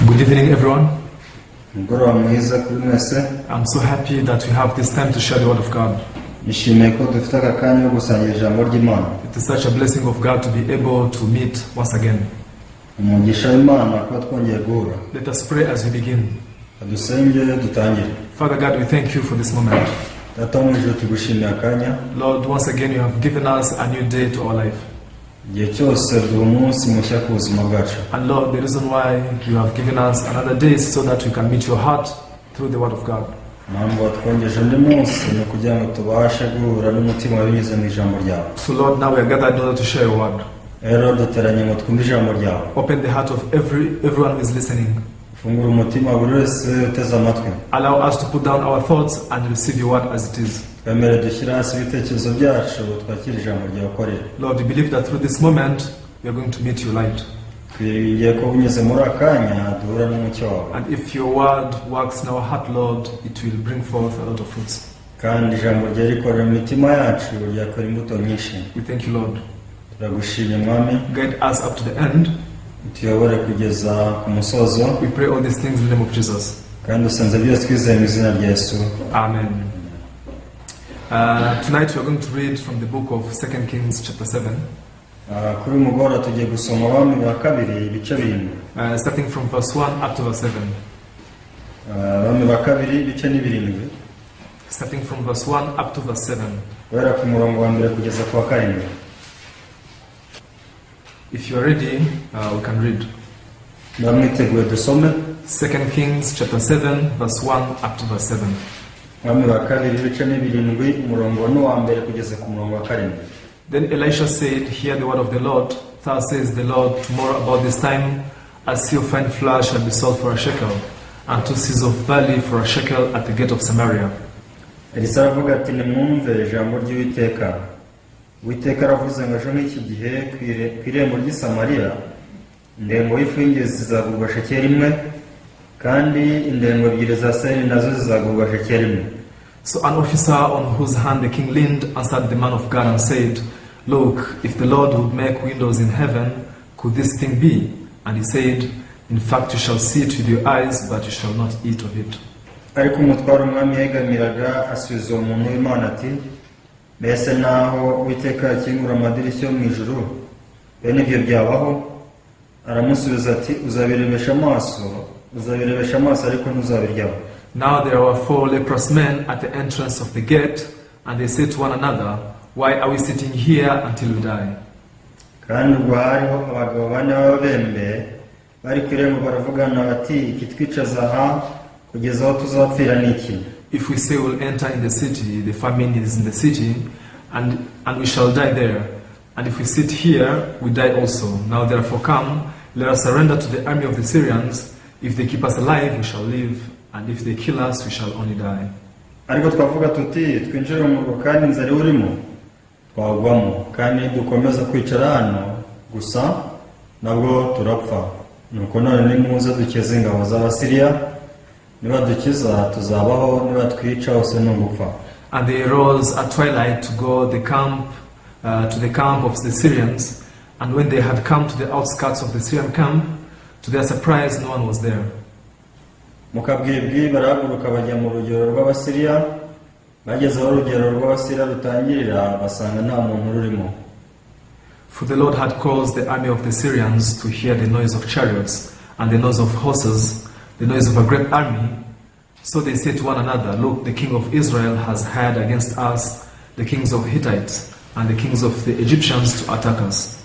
Good evening, everyone. I'm so happy that we have this time to share the word of God. It is such a blessing of God to be able to meet once again. Let us pray as we begin. Father God, we thank you for this moment. Lord, once again you have given us a new day to our life. And Lord, the reason why you have given us another day is so that we can meet your heart through the word of God. So Lord, now we are gathered in order to share your word. Open the heart of everyone who is listening. Allow us to put down our thoughts and receive your word as it is. Lord, we believe that through this moment we are going to meet your light. And if your word works in our heart, Lord, it will bring forth a lot of fruits. We thank you, Lord. Guide us up to the end. We pray all these things in the name of Jesus. Amen. Tonight we are going to read from the book of 2 Kings chapter 7. Starting from verse 1 up to verse 7. Starting from verse 1 up to verse 7. If you are ready, we can read. 2 Kings chapter 7 verse 1 up to verse 7. Then Elisha said, "Hear the word of the Lord. Thus says the Lord, tomorrow about this time, a sea of fine flour shall be sold for a shekel, and 2 seahs of barley for a shekel at the gate of Samaria." Uwiteka aravuze ngo ejo n'iki gihe ku irembo ry'Isamariya indengo y'ifu y'ingezi zizagurwa shekeli imwe kandi indengo ebyiri za sayiri nazo zizagurwa shekeli imwe. So an officer on whose hand the king leaned answered the man of God and said, "Look, if the Lord would make windows in heaven, could this thing be?" And he said, "In fact you shall see it with your eyes, but you shall not eat of it." Ariko umutware umwami yegamiraga asubiza uwo muntu w'Imana ati, "Mbese naho Uwiteka akingura amadirishya yo mu ijuru bene ibyo byabaho?" Aramusubiza ati, uzabirebesha amaso ariko ntuzabiryaho." Now there were 4 leprous men at the entrance of the gate, and they said to one another, "Why are we sitting here until we die?" Kandi ubwo hariho abagabo bane b'ababembe bari ku irembo baravugana bati, "Ikitwicaza aha kugeza aho tuzapfira ni iki?" If we say we'll enter in the city, the famine is in the city, and we shall die there. And if we sit here, we die also. Now therefore come, let us surrender to the army of the Syrians. If they keep us alive, we shall live, and if they kill us, we shall only die. Ariko twavuga tuti twinjire mu rugo kandi inzara urimo twagwamo kandi dukomeza kwicara hano gusa nabwo turapfa. Nuko none nimuze dukeze ingabo z'Abasiriya, niba dukiza tuzabaho, niba twica hose no gupfa. And they rose at twilight to go to the camp of the Syrians, and when they had come to the outskirts of the Syrian camp, to their surprise no one was there. Mukabwibwi barahaguruka bajya mu rugero rw'Abasiriya, bageze aho urugero rw'Abasiriya rutangirira basanga nta muntu rurimo. For the Lord had caused the army of the Syrians to hear the noise of chariots and the noise of horses, the noise of a great army. So they said to one another, "Look, the king of Israel has hired against us the kings of Hittites and the kings of the Egyptians to attack us."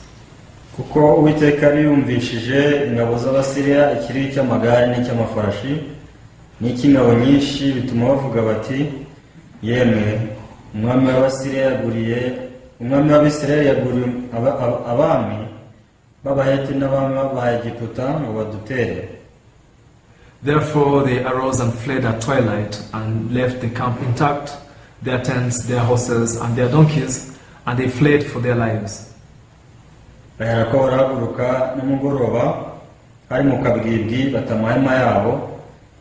Kuko Uwiteka yumvishije ingabo z'Abasiriya ikiri cy'amagare n'icy'amafarashi n'icy'ingabo nyinshi, bituma bavuga bati, "Yemwe, umwami w'Abisirayeli yaguriye abami b'Abaheti n'abami b'Abanyegiputa ngo badutere." Therefore they arose and fled at twilight and left the camp intact, their tents, their horses, and their donkeys, and they fled for their lives. Baherako barahaguruka nimugoroba hari mu kabwibwi bata amahema yabo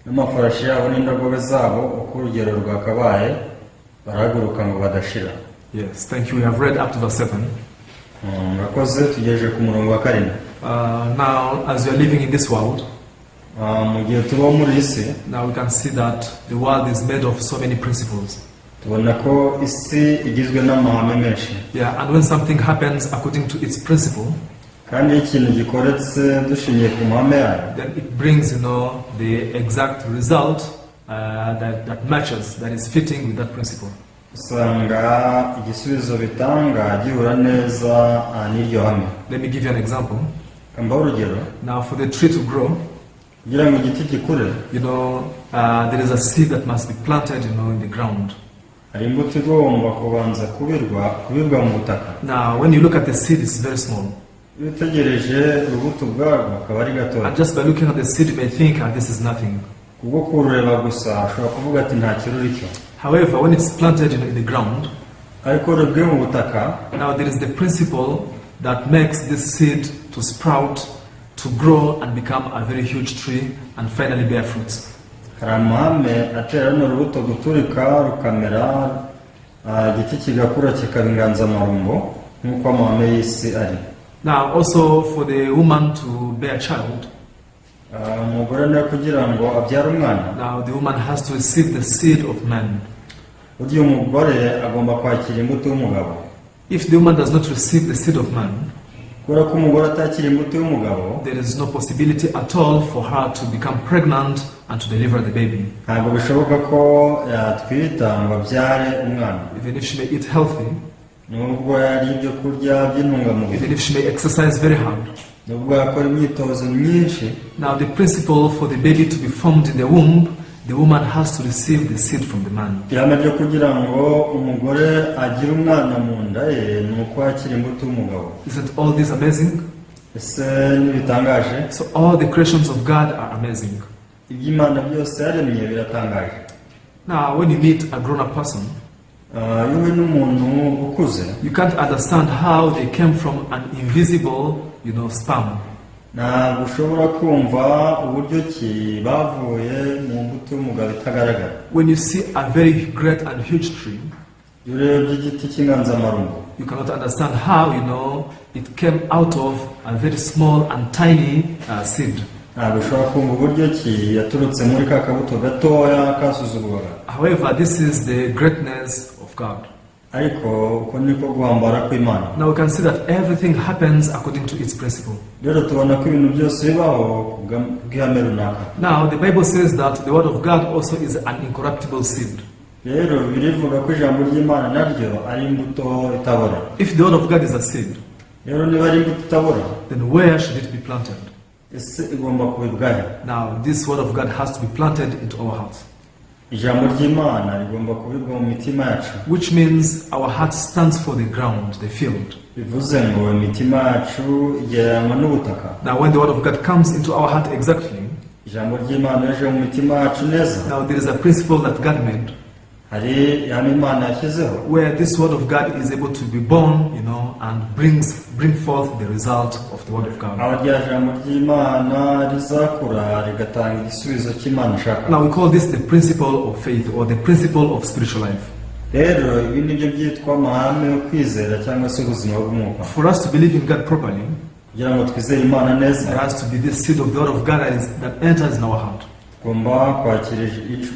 n'amafarashi yabo n'indogobe zabo uko urugero rwakabaye barahaguruka ngo badashira. Yes, thank you. We have read up to verse 7. Now, as you are living in this world, Mu gihe tubaho muri iyi si Now we can see that the world is made of so many principles. tubona ko isi igizwe n'amahame menshi, Yeah, and when something happens according to its principle, kandi iyo ikintu gikoretse dushingiye ku mahame yayo, then it brings, the exact result that matches, that is fitting with that principle. usanga igisubizo bitanga gihura neza n'iryo hame. Let me give you an example. Mbaho urugero, Now, for the tree to grow, kugira ngo igiti gikure there is a seed that must be planted, in the ground. hari imbuto igomba kubanza kubibwa mu butaka. Now, when you look at the seed, it's very small. Iyo utegereje urubuto ubwarwo akaba ari gatoya, And just by looking at the seed, you may think, this is nothing. kubwo kurureba gusa ushobora kuvuga ati nta kiruri cyo. However, when it's planted in the ground, ariko rubwe mu butaka, now there is the principle that makes this seed to sprout, to grow and become a very huge tree and finally bear fruits. hari amahame atera runo rubuto guturika rukamera, igiti kigakura kikaba inganzamarumbo nk'uko amahame y'isi ari. Now, also for the woman to bear a child, umugore nawe kugira ngo abyare umwana, now the woman has to receive the seed of man. burya umugore agomba kwakira imbuto y'umugabo. If the woman does not receive the seed of man, kubera ko umugore atakira imbuto y'umugabo, there is no possibility at all for her to become pregnant and to deliver the baby. ntabwo bishoboka ko yatwita ngo abyare umwana, Even if she may eat healthy, nubwo yari ibyo kurya by'intungamubiri, even if she may exercise very hard. nubwo yakora imyitozo myinshi. Now, the principle for the baby to be formed in the womb, the woman has to receive the seed from the man. ihame ryo kugira ngo umugore agire umwana mu nda ye ni uko yakira imbuto y'umugabo. Isn't all this amazing? ese ntibitangaje? So all the creations of God are amazing. iby'Imana byose yaremye biratangaje. Now, when you meet a grown-up person, iyo uhuye n'umuntu ukuze, you can't understand how they came from an invisible, sperm. ntabwo ushobora kumva uburyo ki bavuye mu mbuto y'umugabo itagaragara. When you see a very great and huge tree, iyo urebye igiti cy'inganzamarumbo, you cannot understand how, it came out of a very small and tiny seed. ntabwo ushobora kumva uburyo ki yaturutse muri ka kabuto gatoya kasuzugurwaga. However, this is the greatness of God. ariko uko niko guhambara kw'Imana. Now we can see that everything happens according to its principle. rero tubona ko ibintu byose bibaho bw'ihame runaka. Now the Bible says that the word of God also is an incorruptible seed. rero birivuga ko ijambo ry'Imana naryo ari imbuto itabora. If the word of God is a seed, rero niba ari imbuto itabora, then where should it be planted? ese igomba kubibwa he? Now this word of God has to be planted into our hearts, ijambo ry'Imana rigomba kubibwa mu mitima yacu, which means our heart stands for the ground, the field. bivuze ngo imitima yacu igereranywa n'ubutaka. Now when the word of God comes into our heart exactly, ijambo ry'Imana rije mu mitima yacu neza, now there is a principle that God made, hari ihame Imana yashyizeho, where this word of God is able to be born, and bring forth the result of the word of God. aho rya jambo ry'Imana rizakura rigatanga igisubizo cy'Imana ishaka. Now we call this the principle of faith or the principle of spiritual life. rero ibi nibyo byitwa amahame yo kwizera cyangwa se ubuzima bw'umwuka. For us to believe in God properly, kugira ngo twizere Imana neza, there has to be this seed of the word of God that enters in our heart. tugomba kwakira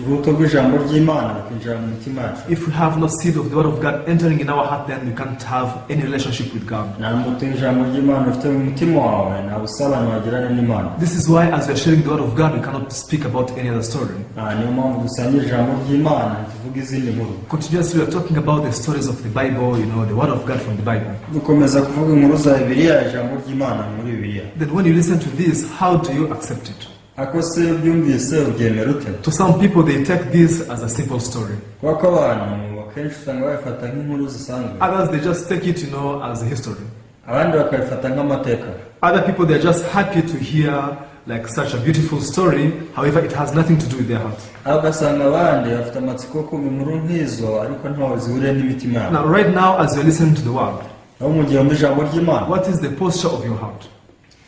urubuto rw'ijambo ry'Imana rukinjira mu mitima yacu. If we have no seed of the word of God entering in our heart, then we can't have any relationship with God. nta mbuto y'ijambo ry'Imana ufite mu mutima wawe, nta busabane wagirana n'Imana. This is why as we are sharing the word of God, we cannot speak about any other story. niyo mpamvu dusangira ijambo ry'Imana, tuvuga izindi nkuru. Continuously we are talking about the stories of the Bible, the word of God from the Bible. dukomeza kuvuga inkuru za Bibiliya, ijambo ry'Imana muri Bibiliya. Then when you listen to this, how do you accept it? ako se byumvise ubyemera ute? To some people, they take this as a simple story. kuko abantu akenshi usanga babifata nk'inkuru zisanzwe, Others, they just take it, as a history. abandi bakabifata nk'amateka. Other people, they're just happy to hear like such a beautiful story. However, it has nothing to do with their heart. aho ugasanga abandi bafite amatsiko yo kumva inkuru nk'izo, ariko ntaho zihuriye n'imitima yabo. Now, right now, as you're listening to the word, aho mu gihe wumva ijambo ry'Imana, what is the posture of your heart?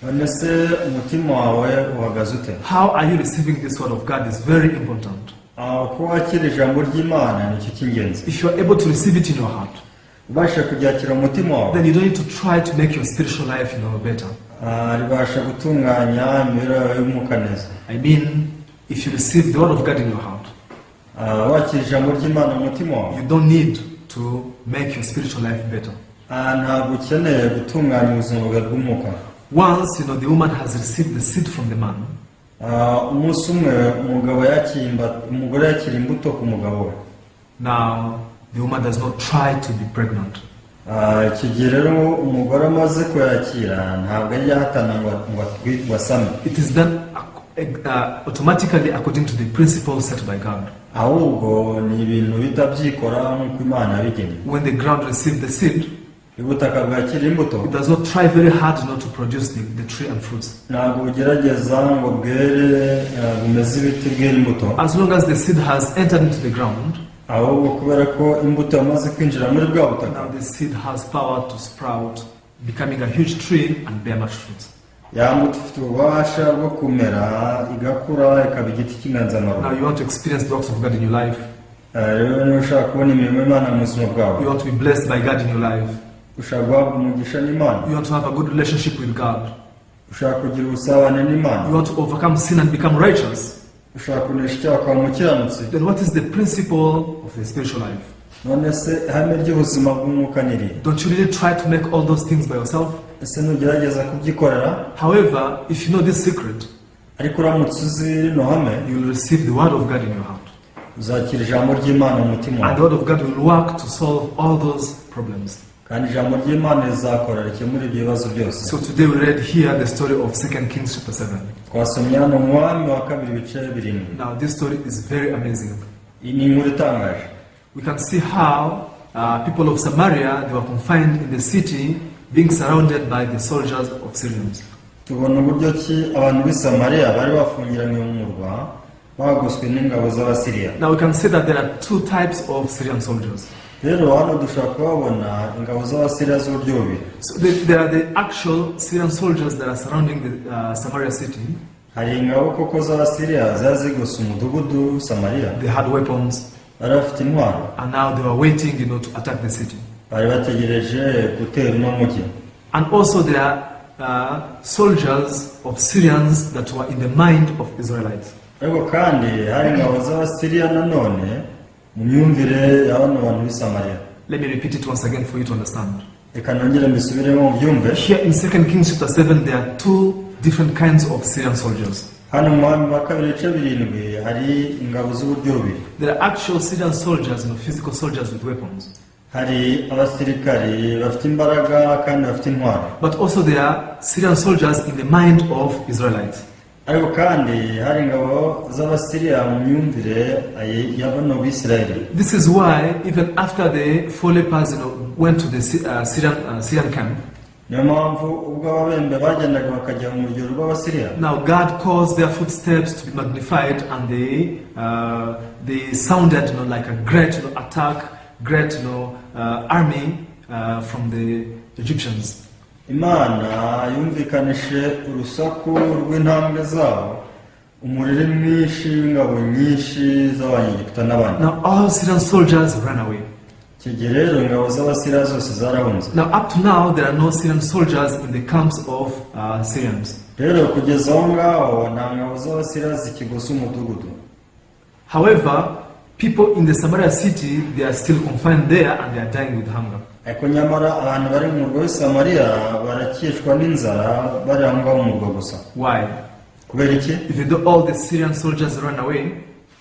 none se umutima wawe uhagaze ute? How are you receiving this word of God is very important. uko wakira ijambo ry'Imana nicyo cy'ingenzi. If you are able to receive it in your heart, ubasha kuryakira mu mutima wawe, then you don't need to try to make your spiritual life, better. ribasha gutunganya imibereho y'umwuka neza. I mean, if you receive the word of God in your heart, wakira ijambo ry'Imana mu mutima wawe, you don't need to make your spiritual life better. ntabwo ukeneye gutunganya ubuzima bwawe bw'umwuka. Once, the woman has received the seed from the man, umunsi umwe umugore yakira imbuto ku mugabo we. now the woman does not try to be pregnant. Icyo gihe rero umugore amaze kuyakira ntabwo yari yahatana ngo asame. It is done automatically according to the principles set by God. ahubwo ni ibintu bitabyikora nk'uko Imana yabigennye. When the ground received the seed, ubutaka bwakira imbuto, it does not try very hard not to produce the tree and fruits. ntabwo bugerageza ngo bwere bumeze ibiti bwera imbuto. As long as the seed has entered into the ground, ahubwo kubera ko imbuto yamaze kwinjira muri bwa butaka, now the seed has power to sprout, becoming a huge tree and bear much fruit. ya mbuto ifite ububasha bwo kumera igakura ikaba igiti cy'inganzamarumbo. Now you want to experience the works of God in your life. rero niba ushaka kubona imirimo y'Imana mu buzima bwawe, You want to be blessed by God in your life. ushaka guhabwa umugisha n'Imana, You want to have a good relationship with God. ushaka kugira ubusabane n'Imana, You want to overcome sin and become righteous. ushaka kunesha icyaha ukaba umukiranutsi. Then what is the principle of the spiritual life? none se ihame ry'ubuzima bw'umwuka ni irihe? Don't you really try to make all those things by yourself? ese ntugerageza kubyikorera? However, if you know this secret, ariko uramutse uzi rino hame, you will receive the word of God in your heart. uzakira ijambo ry'Imana mu mutima And the wawe, word of God will work to solve all those problems. kandi ijambo ry'Imana rizakora rikemura ibyo bibazo byose. So today we read here the story of 2 Kings chapter 7. twasomye hano mu Mwami wa kabiri ibice 7. Now this story is very amazing. iyi ni inkuru itangaje. We can see how people of Samaria, they were confined in the city, being surrounded by the soldiers of Syrians. tubona uburyo ki abantu b'i Samariya bari bafungiranywe mu murwa bagoswe n'ingabo z'Abasiriya. Now we can see that there are two types of Syrian soldiers. rero hano dushobora kuhabona ingabo z'Abasiriya z'uburyo bubiri. So there are the actual Syrian soldiers that are surrounding the Samaria city. hari ingabo koko z'Abasiriya zari zigose umudugudu Samariya, They had weapons, bari bafite intwaro, and now they were waiting, to attack the city. bari bategereje gutera uno mujyi. And also there are soldiers of Syrians that were in the mind of Israelites. ariko kandi hari ingabo z'Abasiriya nanone mu myumvire ya bano bantu b'i Samariya. Let me repeat it once again for you to understand. reka nongere mbisubiremo mu byumve. Here in 2 Kings chapter 7, there are two different kinds of Syrian soldiers. hano mu Mwami wa kabiri ibice 7 hari ingabo z'uburyo bubiri. There are actual Syrian soldiers, physical soldiers with weapons. hari abasirikari bafite imbaraga kandi bafite intwaro. But also there are Syrian soldiers in the mind of Israelites. ariko kandi hari ingabo z'Abasiriya mu myumvire ya bano b'Isirayeli. This is why even after the four lepers went to the Syrian camp, niyo mpamvu ubwo ababembe bagendaga bakajya mu rugero rw'Abasiriya, now God caused their footsteps to be magnified, and they sounded like a great attack, great army from the Egyptians. Imana yumvikanishe urusaku rw'intambwe zabo, umuriro mwinshi w'ingabo nyinshi z'Abanyegiputa n'abandi. Now all Syrian soldiers ran away. icyo gihe rero ingabo z'Abasiriya zose zarahunze. Now up to now there are no Syrian soldiers in the camps of Syrians. rero kugeza aho ngaho nta ngabo z'Abasiriya zikigose umudugudu. However, people in the Samaria city, they are still confined there and they are dying with hunger. ariko nyamara abantu bari mu murwa w'i Samariya barakishwa n'inzara bari aho ngaho mu murwa gusa. Why? kubera iki? Even though all the Syrian soldiers ran away,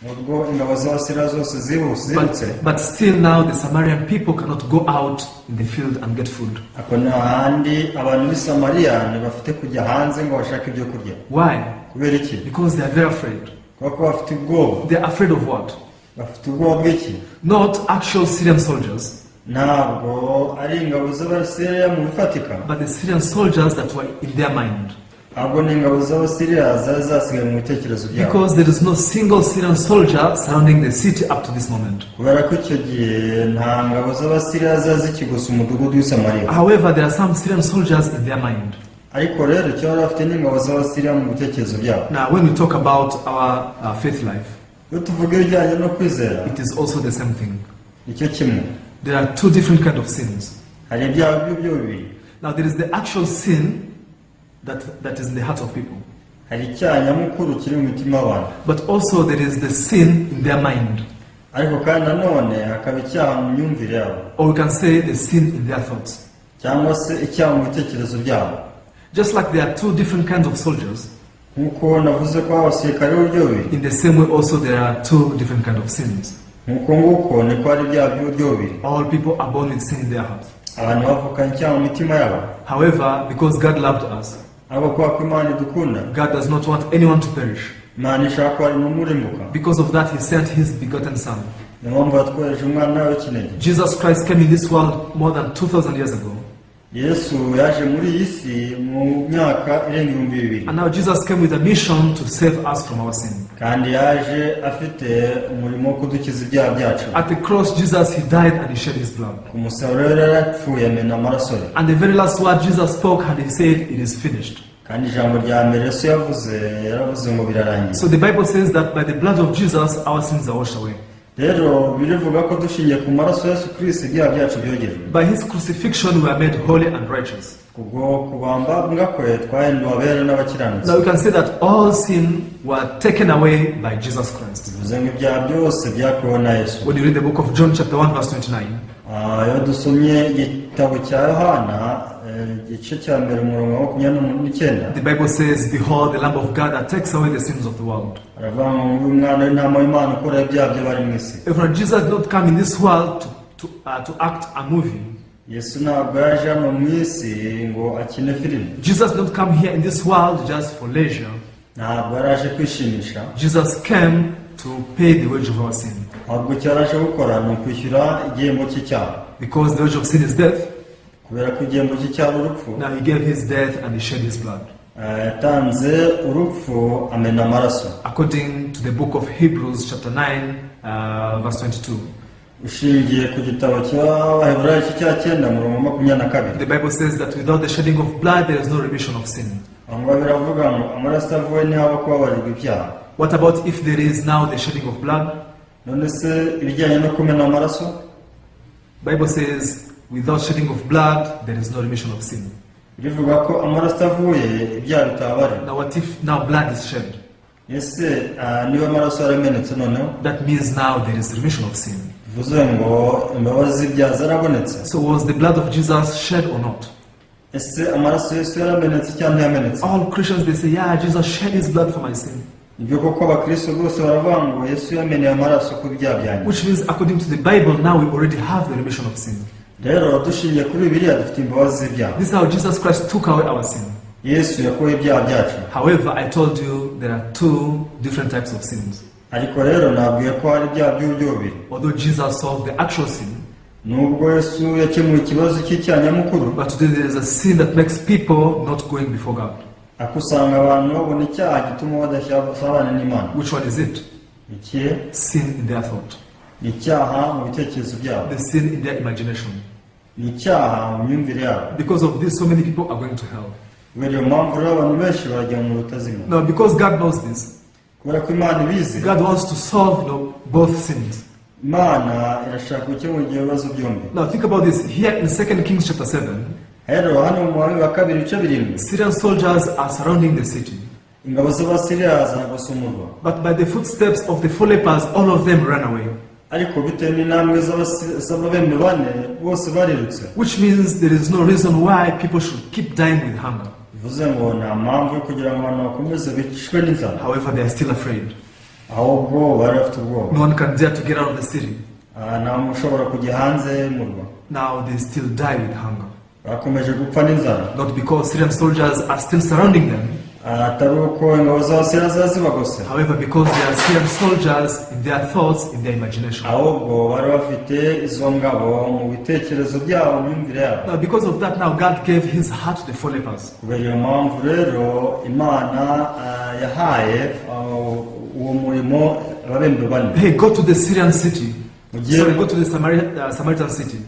nubwo ingabo z'Abasiriya zose zibutse, but still now the Samaritan people cannot go out in the field and get food. ako n'ahandi abantu b'i Samariya ntibafite kujya hanze ngo bashake ibyo kurya. Why? kubera iki? Because they are very afraid. kuko bafite ubwoba. They are afraid of what? bafite ubwoba bw'iki? Not actual Syrian soldiers, ntabwo ari ingabo z'Abasiriya mu bifatika, but the Syrian soldiers that were in their mind. ahubwo ni ingabo z'Abasiriya zari zasigaye mu bitekerezo byabo. Because there is no single Syrian soldier surrounding the city up to this moment. kubera ko icyo gihe nta ngabo z'Abasiriya zari zikigose umudugudu w'i Samariya. However, there are some Syrian soldiers in their mind. ariko rero icyo bari bafite n'ingabo z'Abasiriya mu bitekerezo byabo. Now, when we talk about our faith life, iyo tuvuga ibijyanye no kwizera, it is also the same thing. nicyo kimwe. There are two different kinds of sins. hari ibyaha by'ibyo bibiri. Now, there is the actual sin that is in the hearts of people. hari icyaha nyamukuru kiri mu mitima y'abantu, But also there is the sin in their mind. ariko kandi nanone hakaba icyaha mu myumvire yabo, Or we can say the sin in their thoughts. cyangwa se icyaha mu bitekerezo byabo. Just like there are two different kinds of soldiers, Nk'uko navuze ko abasirikare b'uburyo bubiri, in the same way also there are two different kinds of sins. nk'uko nguko niko hari ibyaha by'uburyo bubiri. All people are born with sin in their hearts. Abantu bavukana icyaha mu mitima yabo, However, because God loved us, ariko kubera ko Imana idukunda, God does not want anyone to perish. Imana ishaka ko hari n'umurimbuka. Because of that, He sent His begotten Son. Niyo mpamvu yatwohereje umwana we w'ikinege. Jesus Christ came in this world more than 2,000 years ago. Yesu yaje muri iyi si mu myaka irenga 2000, And now Jesus came with a mission to save us from our sin. kandi yaje afite umurimo wo kudukiza ibyaha byacu. At the cross, Jesus, He died and He shed His blood. Ku musaraba rero yarapfuye amena amaraso ye, And the very last word Jesus spoke, and He said, "It is finished." kandi ijambo rya mbere Yesu yaravuze ngo birarangiye. So the Bible says that by the blood of Jesus, our sins are washed away. Rero birivuga ko dushingiye ku maraso ya Yesu Kristo ibyaha byacu byogejwe. By His crucifixion, we are made holy and righteous. Kubwo kubambwa kwe twahinduwe abera n'abakiranutsi. Now we can say that all sin were taken away by Jesus Christ. Bivuze ngo ibyaha byose byakuweho na Yesu. When you read the book of John chapter 1 verse 29, Iyo dusomye igitabo cya Yohana igice cya mbere umurongo wa 29, the Bible says, "Behold, the Lamb of God that takes away the sins of the world." aravuga ngo umwana w'intama w'Imana ukuraho ibyaha by'abari mu isi. If Jesus did not come in this world to act a movie, Yesu ntabwo yaje hano mu isi ngo akine filime. Jesus did not come here in this world just for leisure. Ntabwo yaraje kwishimisha, Jesus came to pay the wage of our sin. ahubwo icyo yaraje gukora ni ukwishyura igihembo cy'icyaha. Because the wage of sin is death, Kubera ko igihembo cy'icyaha ari urupfu, now He gave His death and He shed His blood. yatanze urupfu amena amaraso. According to the book of Hebrews chapter 9 verse 22, Ushingiye ku gitabo cy'Abaheburayo cya 9 umurongo wa 22, the Bible says that without the shedding of blood there is no remission of sin. ngo biravuga ngo amaraso avuye ntihaba kubabarirwa ibyaha. What about if there is now the shedding of blood? None se ibijyanye no kumena amaraso, Bible says without shedding of blood there is no remission of sin. bivuga ko amaraso avuye ibyaha bitababarirwa. Now what if now blood is shed? Ese niba amaraso yaramenetse noneho, That means now there is remission of sin. bivuze ngo imbabazi z'ibyaha zarabonetse. So was the blood of Jesus shed or not? Ese amaraso Yesu yaramenetse cyangwa ntiyamenetse? All Christians, they say, yeah, Jesus shed His blood for my sin. Ibyo koko abakristo bose baravuga ngo Yesu yameneye amaraso ku byaha byanjye. Which means according to the Bible, now we already have the remission of sin. Rero dushingiye kuri Bibiliya dufite imbabazi z'ibyaha. This is how Jesus Christ took away our sin. Yesu yakuye ibyaha byacu. However, I told you there are two different types of sins. Ariko rero nabwiye ko hari ibyaha by'uburyo bubiri. Although Jesus solved the actual sin, Nubwo Yesu yakemuye ikibazo cy'icyaha nyamukuru, but today there is a sin that makes people not going before God. akusanga abantu babona icyaha gituma badasabana n'Imana. Which one is it? Ikihe? Sin in their thought. Ni icyaha mu bitekerezo byabo. The sin in their imagination. Ni icyaha mu myumvire yabo. Because of this, so many people are going to hell. Kubera iyo mpamvu rero abantu benshi barajya mu rutazima. Now, because God knows this, Kubera ko Imana ibizi, God wants to solve both sins. Imana irashaka gukemura ibyo bibazo byombi. Now, think about this. Here in 2 Kings chapter 7, Rero hano mu mwami wa 2:7, Syrian soldiers are surrounding the city. ingabo z'Abasiriya zaragose umurwa. But by the footsteps of the four lepers, all of them ran away. Ariko bitewe n'intambwe z'ababembe bane bose barirutse. Which means there is no reason why people should keep dying with hunger. Bivuze ngo nta mpamvu yo kugira ngo abantu bakomeze bicishwe n'inzara. However, they are still afraid. Ahubwo bari bafite ubwoba. No one can dare to get out of the city. Nta muntu ushobora kujya hanze y'umurwa. Now they still die with hunger. Bakomeje gupfa n'inzara. Not because Syrian soldiers are still surrounding them. Atari uko ingabo z'Abasiriya ziba zibagose. However, because they are Syrian soldiers in their thoughts, in their imagination. Ahubwo bari bafite izo ngabo mu bitekerezo byabo, mu myumvire yabo. Now, because of that, now God gave His heart to the four lepers. Kubera iyo mpamvu rero Imana yahaye uwo murimo ababembe bane. Hey, go to the Syrian city. Mujye- Sorry, go to the Samaritan city.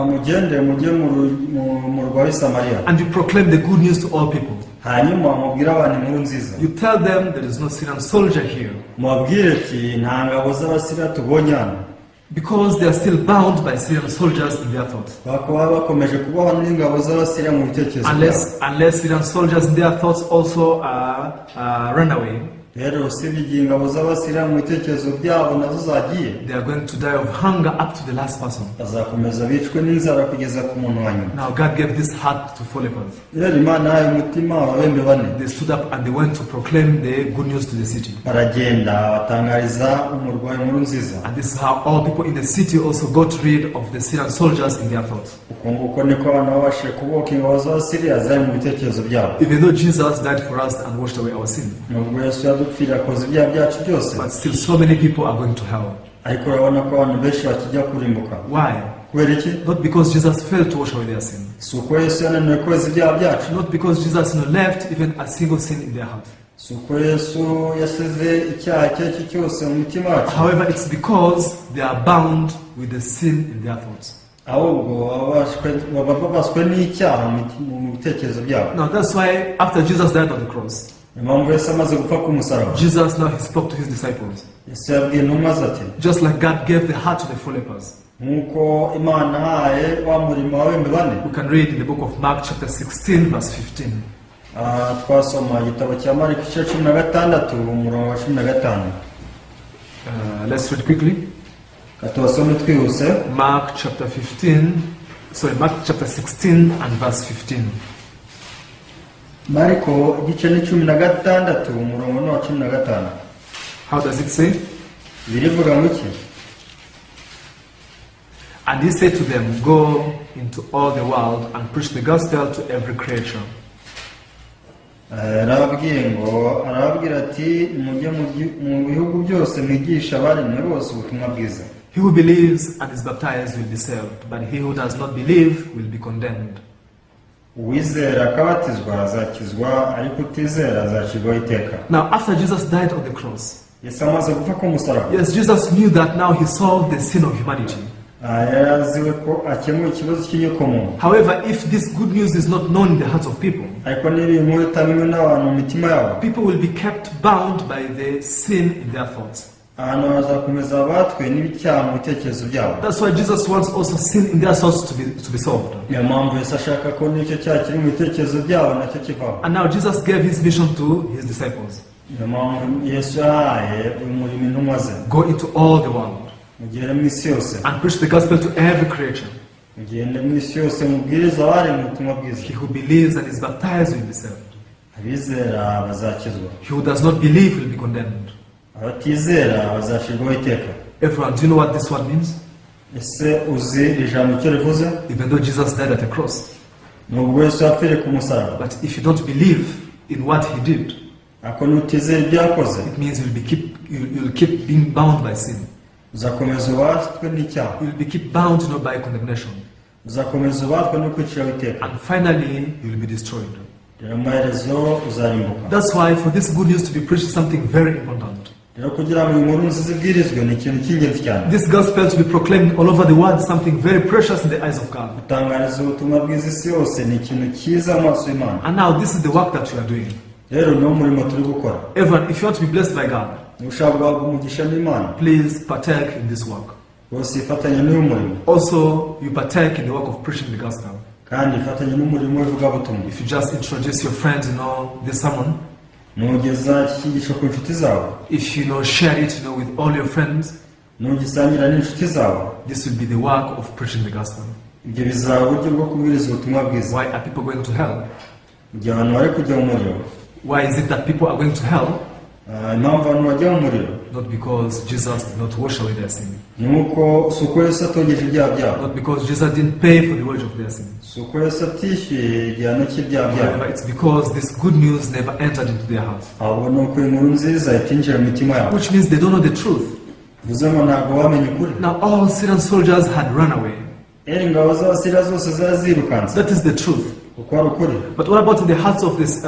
Mugende mujye mu murwa w'i Samariya, And you proclaim the good news to all people. hanyuma mubwire abantu inkuru nziza. You tell them there is no Syrian soldier here. Mubabwire ati nta ngabo z'Abasiriya tubonye hano. Because they are still bound by Syrian soldiers in their thoughts. bakaba bakomeje kubaho n'ingabo z'abasiriya mu bitekerezo byabo. Unless Syrian soldiers in their thoughts also run away, rero usibye igihe ingabo z'abasiriya mu bitekerezo byabo nazo zagiye, they are going to die of hunger up to the last person. bazakomeza bicwe n'inzara kugeza ku muntu wa nyuma. Now God gave this heart to 4 lepers. rero imana yahaye umutima ababembe bane, They stood up and they went to proclaim the good news to the city. baragenda batangariza umurwayi inkuru nziza. And this is how all people in the city also got rid of the Syrian soldiers in their thoughts. uko nguko niko abantu babashije kubohoka ingabo z'abasiriya zari mu bitekerezo byabo. Even though Jesus died for us and washed away our sin, nubwo yesu yadupfira akoze ibyaha byacu byose, but still so many people are going to hell. ariko urabona ko abantu benshi bakijya kurimbuka. Why? kubera iki? Not because Jesus failed to wash away their sin. si uko yesu yananiwe koza ibyaha byacu, Not because Jesus left even a single sin in their heart. si uko yesu yasize icyaha icyo ari cyo cyose mu mitima yacu, However, it's because they are bound with the sin in their thoughts. ahubwo baba babaswe n'icyaha mu bitekerezo byabo. Now that's why after Jesus died on the cross, niyo mpamvu yesu amaze gupfa ku musaraba, Jesus now he spoke to his disciples. yesu yabwiye intumwa ze ati, Just like God gave the heart to the 4 lepers. nk'uko imana yahaye wa murimo w'abembe bane. We can read in the book of Mark chapter 16 verse 15. twasoma igitabo cya mariko igice 16 umurongo wa 15. Let's read quickly. katubasome twihuse. Mark chapter 16 and verse 15. mariko igice ni 16 umurongo wa 15. How does it say? birivuga ngo iki? And he said to them, go into all the world and preach the gospel to every creature. arababwira ati mujye mu bihugu byose mwigisha abaremwe bose ubutumwa bwiza. He who believes and is baptized will be saved, but he who does not believe will be condemned. uwizera akabatizwa azakizwa, ariko utizera azacirwaho iteka. Now, after Jesus died on the cross, yesu amaze gupfa ku musaraba, yes, Jesus knew that now he solved the sin of humanity. yaraziwe ko akemuye ikibazo cy'inyokomuntu. However, if this good news is not known in the hearts of people, ariko niba inkuru itamenywe n'abantu mu mitima yabo, people will be kept bound by the sin in their thoughts. abantu bazakomeza batwe n'ibicyaha mu bitekerezo byabo. That's why Jesus wants also sin in their thoughts to be solved. niyo mpamvu yesu ashaka ko n'icyo cyaha kiri mu bitekerezo byabo nacyo kivaho. And now Jesus gave his mission to his disciples. niyo mpamvu yesu yahaye uyu murimo intumwa ze, Go into all the world mugende mu isi yose, and preach the gospel to every creature. mugende mu isi yose mubwiriza abaremwe ubutumwa bwiza. He who believes and is baptized will be saved. abizera bazakizwa, He who does not believe will be condemned. abatizera bazacirwaho iteka. Everyone, do you know what this word means? ese uzi iri jambo icyo rivuze? Even though Jesus died at the cross, nubwo yesu yapfiriye ku musaraba, but if you don't believe in what he did, ako nutizera ibyo yakoze, it means you'll keep being bound by sin. uzakomeza ubatwe n'icyaha, You'll be keep bound, by condemnation, uzakomeza ubatwe no kwiciraho iteka, and finally you'll be destroyed. rero amaherezo uzarimbuka. That's why for this good news to be preached is something very important. rero kugira ngo inkuru nziza ibwirizwe ni ikintu cy'ingenzi cyane. This gospel to be proclaimed all over the world is something very precious in the eyes of God. gutangariza ubutumwa bwiza isi yose ni ikintu cyiza mu maso y'Imana. And now this is the work that we are doing. rero niwo murimo turi gukora. Everyone, if you want to be blessed by God, niba ushaka guhabwa umugisha n'Imana, please partake in this work. bose ifatanye n'uyu murimo, Also, you partake in the work of preaching the gospel. kandi ifatanye n'umurimo w'ivugabutumwa. If you just introduce your friends, this sermon, nugeza iki cyigisho ku nshuti zawe, if you share it, with all your friends, nugisangira n'inshuti zawe, this will be the work of preaching the gospel. ibyo bizaba uburyo bwo kubwiriza ubutumwa bwiza. Why are people going to hell? igihe abantu bari kujya mu muriro, Why is it that people are going to hell? impamvu abantu bajya mu muriro Not because Jesus did not wash away their sin. ni uko si uko yesu atogeje ibyaha byabo, Not because Jesus didn't pay for the wage of their sin. si uko yesu atishyuye igihano cy'ibyaha byabo, However, it's because this good news never entered into their hearts. ahubwo ni uko inkuru nziza itinjira mu mitima yabo. Which means they don't know the truth. bivuze ngo ntabwo bamenye ukuri. Now all Syrian soldiers had run away. ingabo z'abasiriya zose zari zirukanse, That is the truth. uko ari ukuri. But what about in the hearts of these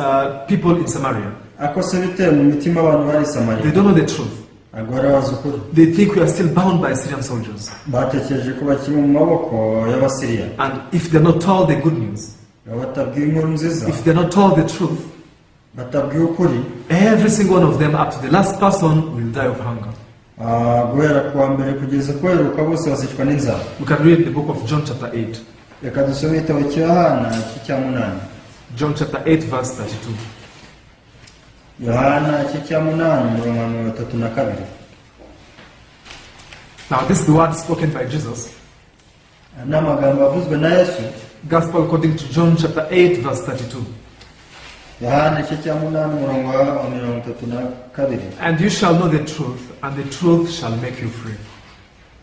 people in Samaria? ako se bitewe mu mitima abantu bari i They Samariya, don't know the truth. ntabwo bari bazi ukuri. They think we are still bound by Syrian soldiers. batekereje ko bakiri mu maboko y'abasiriya. And if they're not told the good news, Iyo batabwiwe inkuru nziza, if they're not told the truth, batabwiwe ukuri, every single one of them, up to the last person, will die of hunger. guhera kuwa mbere kugeza kuheruka bose bazicwa n'inzara. We can read the book of John chapter 8. Reka dusome igitabo cya Yohana cya 8. John chapter 8 verse 32. Yohana cya 8 umurongo wa 32. Now this is the word spoken by Jesus. N'amagambo avuzwe na Yesu. Gospel according to John chapter 8 verse 32. Yohana cya 8 umurongo wa 32. And you shall know the truth, and the truth shall make you free.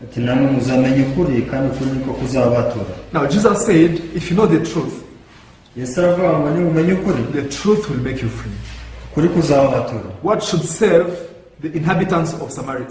Ati namwe muzamenya ukuri kandi ukuri niko kuzabatura. Now Jesus said, if you know the truth, Yesu aravuga ngo nimumenye ukuri, the truth will make you free. ukuri kuzabatura. What should save the inhabitants of Samaria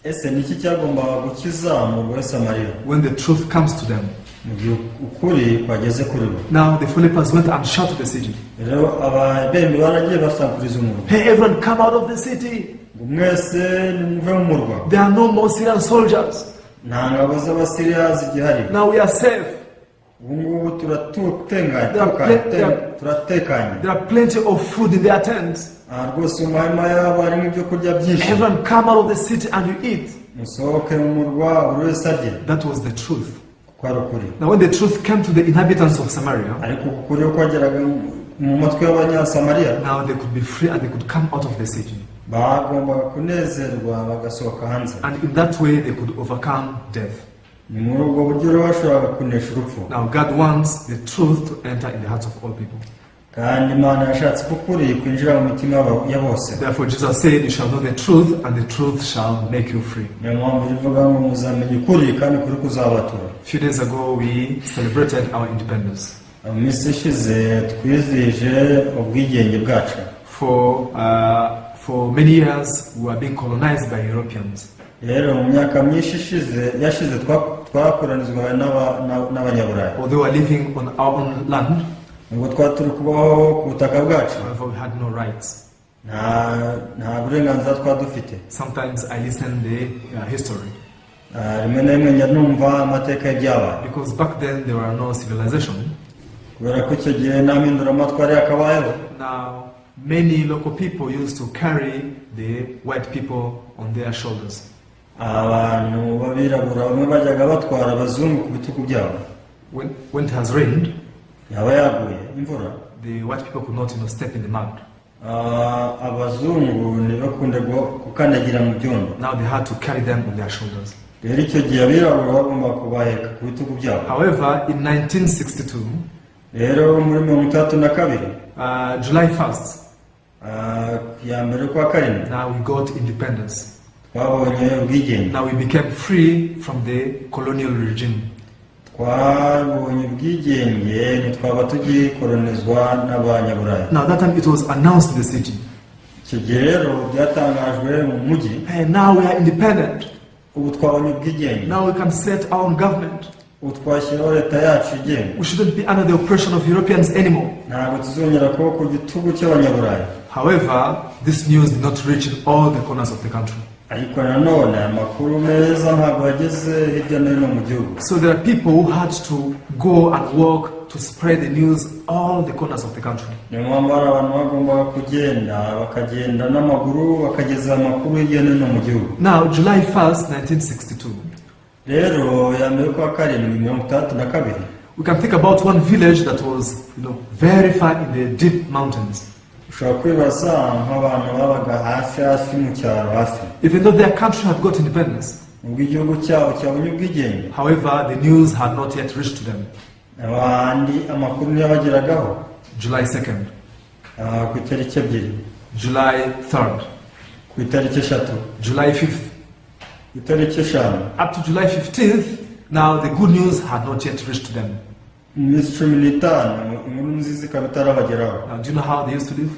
Ese niki cyagombaga gukiza mu rwa Samariya when the truth comes to them? mu gihe ukuri kwageze kuri bo? Now the Philippines went and shouted the city. Rero ababembe baragiye basakuriza umurwa. Hey, everyone come out of the city. Ngo mwese nimuve mu murwa. There are no more Syrian soldiers. Nta ngabo z'Abasiriya zigihari. Now we are safe. Ubu ngubu turatekanye. There are plenty of food in their tents. Rwose mu mahema yabo harimo ibyo kurya byinshi. Everyone come out of the city and you eat. Musohoke mu murwa buri wese arye. That was the truth. Kwari ukuri. Now when the truth came to the inhabitants of Samaria, Ariko ukuri kwageraga mu matwi y'Abanyasamariya, now they could be free and they could come out of the city. bagombaga kunezerwa bagasohoka hanze. And in that way they could overcome death. Ni muri ubwo buryo rero bashoboraga kunesha urupfu. Now God wants the truth to enter in the hearts of all people. Kandi Imana yashatse ko ukuri kwinjira mu mitima ya bose. Therefore Jesus said, you shall know the truth, and the truth shall make you free. Niyo mpamvu rivuga ngo muzamenye ukuri kandi ukuri kuzabatura. A few days ago we celebrated our independence. Mu minsi ishize twizihije ubwigenge bwacu. For many years we were being colonized by Europeans. Rero mu myaka myinshi yashize twakoronizwaga n'Abanyaburayi. Although we were living on our own land, ngo twaturi kubaho ku butaka bwacu, however we had no rights. nta burenganzira twadufite. Sometimes I listen the history. Rimwe na rimwe njya numva amateka y'ibyabaye. Because back then there were no civilization. Kubera ko icyo gihe nta mpinduramatwara yakabayeho. Now many local people used to carry the white people on their shoulders. Abantu b'abirabura bamwe bajyaga batwara abazungu ku bitugu byabo. When it has rained, yaba yaguye imvura, the white people could not step in the mud. Abazungu ntibakunde gukandagira mu byondo. Now they had to carry them on their shoulders. Rero icyo gihe abirabura bagomba kubaheka ku bitugu byabo. However, in 1962, rero muri 1932, July 1st, ya mbere kwa karindwi, now we got independence. twabonye ubwigenge. Now we became free from the colonial regime. Twabonye ubwigenge, ntitwaba tugikolonizwa n'Abanyaburayi. Now that time it was announced in the city. Icyo gihe rero byatangajwe mu mujyi. Hey, now we are independent. Ubu twabonye ubwigenge. Now we can set our own government. Ubu twashyiraho leta yacu igenga. We shouldn't be under the oppression of Europeans anymore. Ntabwo tuzongera kuba ku gitugu cy'Abanyaburayi. However, this news did not reach in all the corners of the country. Ariko nanone amakuru meza ntabwo yageze hirya no hino mu gihugu. So there are people who had to go and walk to spread the news all the corners of the country. Niyo mpamvu hari abantu bagombaga kugenda bakagenda n'amaguru bakageza amakuru hirya no hino mu gihugu. Now, July 1st, 1962. Rero ya mbere kwa karindwi 1932, we can think about one village that was, very far in the deep mountains. ushobora kwibaza nk'abantu babaga hasi mu cyaro hasi. Even though their country had got independence, ubwo igihugu cyabo cyabonye ubwigenge, however, the news had not yet reached to them. abandi amakuru ntiyabageragaho. July 2nd, ku itariki 2, July 3rd, ku itariki 3, July 5th, ku itariki 5, up to July 15th. Now the good news had not yet reached to them. iminsi 15 inkuru nziza ikaba itarabageraho. Now, do you know how they used to live?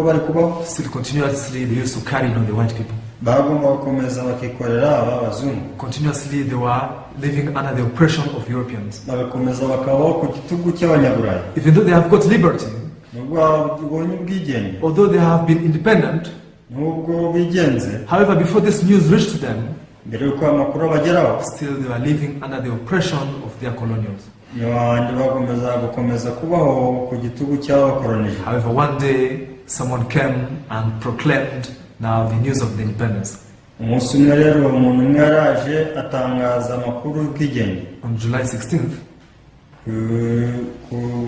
bari kubaho. Still continuously they used to carry the white people. Bagomba gukomeza bakikorera abazungu. Continuously they were living under the oppression of Europeans. Bagakomeza bakabaho ku gitugu cy'Abanyaburayi. Even though they have got liberty, nubwo babonye ubwigenge, although they have been independent, nubwo bigenze, however, before this news reached to them, mbere yuko amakuru abageraho, still they were living under the oppression of their colonials. Abandi bagomeza gukomeza kubaho ku gitugu cy'abakolonije. However, one day someone came and proclaimed now the news of the independence. umunsi umwe rero umuntu umwe yaraje atangaza amakuru y'ubwigenge On July 16th,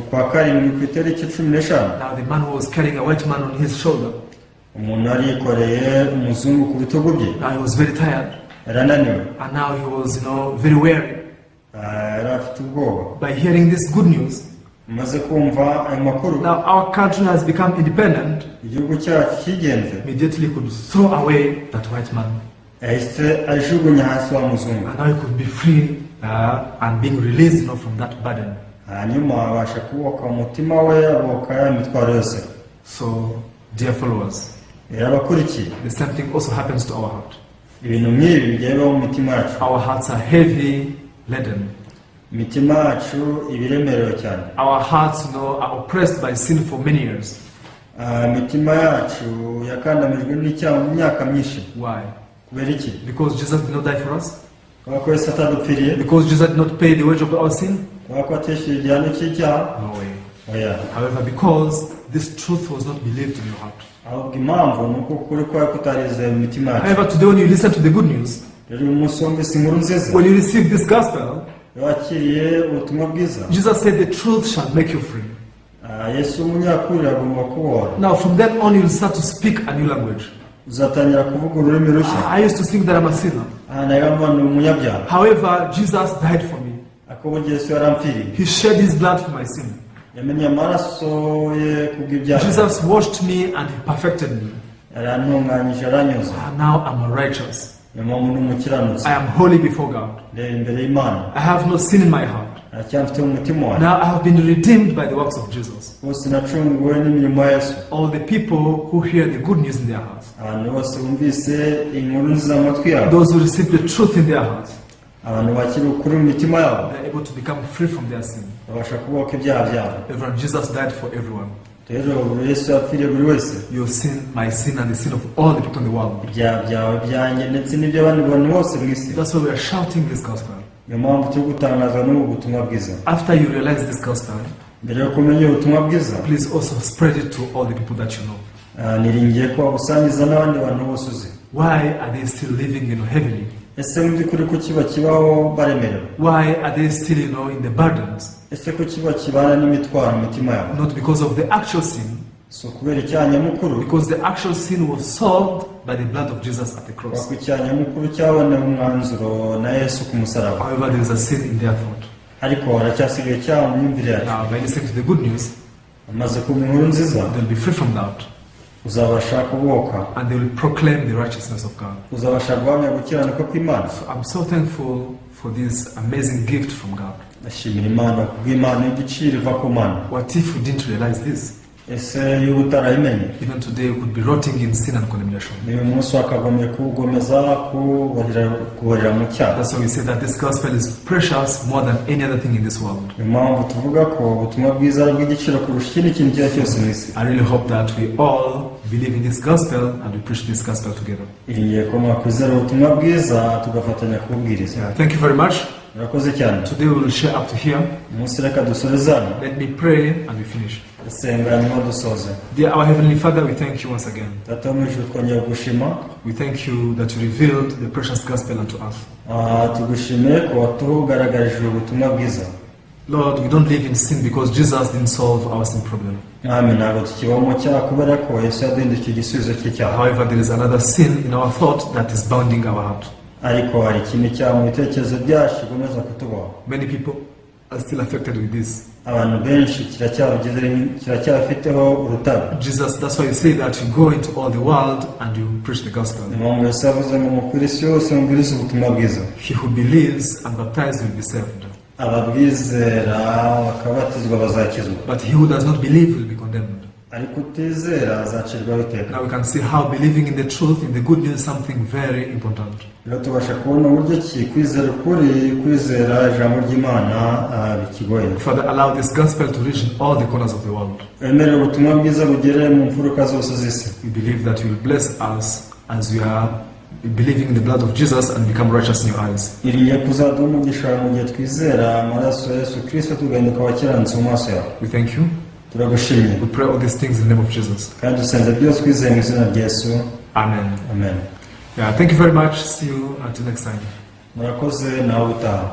kwa karindwi ku itariki 15. now the man who was carrying a white man on his shoulder, umuntu yari yikoreye umuzungu ku bitugu bye, now he was very tired, yarananiwe, and now he was, very weary. yari afite ubwoba. By hearing this good news, umaze kumva ayo makuru, now our country has become independent, igihugu cyacu kigenze, immediately could throw away that white man. yahise ajugunya hasi wa muzungu, And now he could be free and being released, from that burden. hanyuma abasha kuboka umutima we, aboka ya mitwaro yose. So, dear followers, Abakurikiye, the same thing also happens to our heart. ibintu nk'ibi bijya bibaho mu mitima yacu. Our hearts are heavy laden. imitima yacu ibiremerewe cyane. Our hearts, are oppressed by sin for many years. imitima yacu yakandamijwe n'icyaha mu myaka myinshi. Why? kubera iki? Because Jesus did not die for us? kubera ko Yesu atadupfiriye? Because Jesus did not pay the wage of our sin? kubera ko atishyuye igihano cy'icyaha? No way. oya. However, because this truth was not believed in your heart. ahubwo impamvu ni uko ukuri kwawe kutarizeye mu mitima yacu. However, today when you listen to the good news, rero uyu munsi wumvise inkuru nziza, when you receive this gospel, wakiriye ubutumwa bwiza, Jesus said the truth shall make you free. Yesu umunyakuri agomba kubohora. Now from then on you'll start to speak a new language. uzatangira kuvuga ururimi rushya. I used to think that I'm a sinner. nayo ni umunyabyaha. However, Jesus died for me. akubwo Yesu yarampfiriye. He shed his blood for my sin. yamennye amaraso ye kubw'ibyaha. Jesus washed me and he perfected me. yarantunganyije, aranyoza. And now I'm righteous. niyo mpamvu ndi umukiranutsi. I am holy before God. rero imbere y'Imana I have no sin in my heart. aracyamfite mu mutima wanjye. Now I have been redeemed by the works of Jesus. bose nacunguwe n'imirimo ya Yesu. All the people who hear the good news in their hearts, abantu bose bumvise inkuru nziza mu matwi yabo, those who receive the truth in their hearts, abantu bakiri ukuri mu mitima yabo, they are able to become free from their sin. babasha kubohoka ibyaha byabo. Everyone, Jesus died for everyone. rero buri Yesu yapfiriye buri wese. Your sin, my sin, and the sin of all the people in the world. ibyaha byawe, byanjye ndetse n'iby'abandi bantu bose mu isi. That's why we are shouting this gospel. niyo mpamvu turi gutangaza n'ubu butumwa bwiza. After you realize this gospel, mbere yo kumenya ubutumwa bwiza, please also spread it to all the people that you know. niringiye ko wabusangiza n'abandi bantu bose uzi. Why are they still living, heavily? ese mu by'ukuri ko kiba kibaho baremerewe? Why are they still, in the burdens? ese ko kiba kibana n'imitwaro mu mitima yabo? Not because of the actual sin, so kubera icyaha nyamukuru, because the actual sin was solved by the blood of Jesus at the cross. ku icyaha nyamukuru cyabonewe umwanzuro na Yesu ku musaraba. However, there is a sin in their thought. ariko haracyasigaye icyaha mu myumvire yacu. Now, by listening to the good news, amaze kumva inkuru nziza, they'll be free from that, uzabasha kuboka, and they will proclaim the righteousness of God. uzabasha guhamya gukiranuka kw'Imana. So I'm so thankful for this amazing gift from God. ndashimira Imana kubw'Imana y'igiciro iva ku Mana. What if we didn't realize this? ese iyo utarayimenye, Even today, we could be rotting in sin and condemnation. uyu munsi wakagombye kuwugomeza, kuborera mu cyaha. That's why we say that this gospel is precious more than any other thing in this world. niyo mpamvu tuvuga ko ubutumwa bwiza ari ubw'igiciro kurusha ikindi kintu icyo ari cyo cyose mu isi. I really hope that we all believe in this gospel and we preach this gospel together. iringiye ko mwakwizera ubutumwa bwiza tugafatanya kubwiriza. Thank you very much. murakoze cyane. Today we will share up to here. umunsi reka dusoreze hano. Let me pray and we finish. dusenga nyuma dusoze. Dear our Heavenly Father, we thank you once again. data wo mu ijuru twongeye gushima. We thank you that you revealed the precious gospel unto us. tugushimiye ko watugaragarije ubutumwa bwiza. Lord, we don't live in sin because Jesus didn't solve our sin problem. mwami ntabwo tukibaho mu cyaha kubera ko Yesu yaduhindukiye igisubizo cy'icyaha. However, there is another sin in our thought that is bounding our heart. ariko hari ikindi cyaha mu bitekerezo byacu kigomeza kutubaho. Many people are still affected with this. abantu benshi kiracyabafiteho urutabi. Jesus, that's why you say that you go into all the world and you preach the gospel. ni mpamvu Yesu yavuze ngo mukwire isi yose mubwirize ubutumwa bwiza. He who believes and baptizes will be saved. ababwizera bakabatizwa bazakizwa. But he who does not believe will be condemned. ariko utizera azacirwaho iteka. Now we can see how believing in the truth, in the good news, is something very important. rero tubasha kubona uburyo ki kwizera ukuri, kwizera ijambo ry'Imana bikigoye. Father, allow this gospel to reach in all the corners of the world. wemerere ubutumwa bwiza bugere mu mfuruka zose z'isi. We believe that you will bless us as we are believing in the blood of Jesus and become righteous in your eyes. iriye kuzaduha umugisha mu gihe twizera amaraso ya Yesu Kristo tugahinduka abakiranutsi mu maso yawe. We thank you. turagushimiye We pray all these things in the name of Jesus. kandi dusenze byose twizeye mu izina rya Yesu Amen. amen. Yeah, thank you very much. See you until next time. Murakoze nawe utaha.